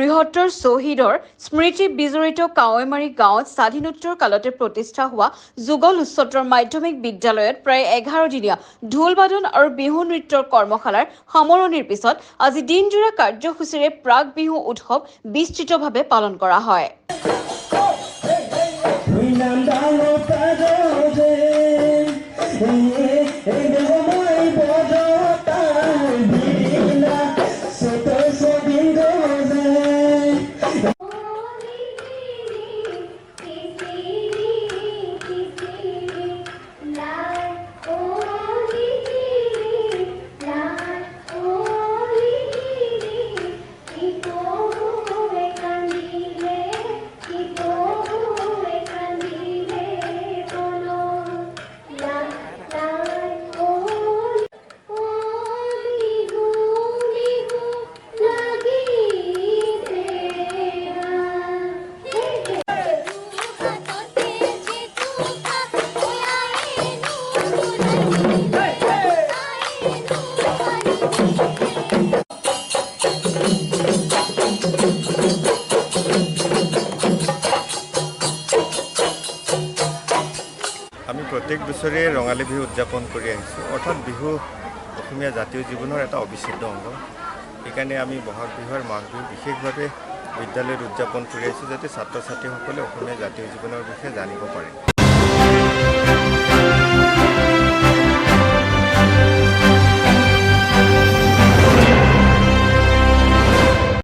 বৃহত্তৰ শ্বহীদৰ স্মৃতি বিজড়িত কাৱৈমাৰী গাঁৱত স্বাধীনোত্তৰ কালতে প্ৰতিষ্ঠা হোৱা যুগল উচ্চতৰ মাধ্যমিক বিদ্যালয়ত প্ৰায় 11 দিনীয়া ঢোল বাদন আৰু বিহু নৃত্যৰ কৰ্মশালাৰ সামৰণিৰ পিছত আজি দিনজোৰা কাৰ্যসূচীৰে প্ৰাক বিহু উৎসৱ বিস্তৃতভাৱে পালন কৰা হয়। আমি প্ৰত্যেক বছৰে ৰঙালী বিহু উদযাপন কৰি আহিছোঁ। অৰ্থাৎ বিহু অসমীয়া জাতীয় জীৱনৰ এটা অবিচ্ছেদ্য অংগ। সেইকাৰণে আমি বহাগ বিহু আৰু মাঘ বিহু বিশেষভাৱে বিদ্যালয়ত উদযাপন কৰি আহিছোঁ, যাতে ছাত্ৰ ছাত্ৰীসকলে অসমীয়া জাতীয় জীৱনৰ বিষয়ে জানিব পাৰে।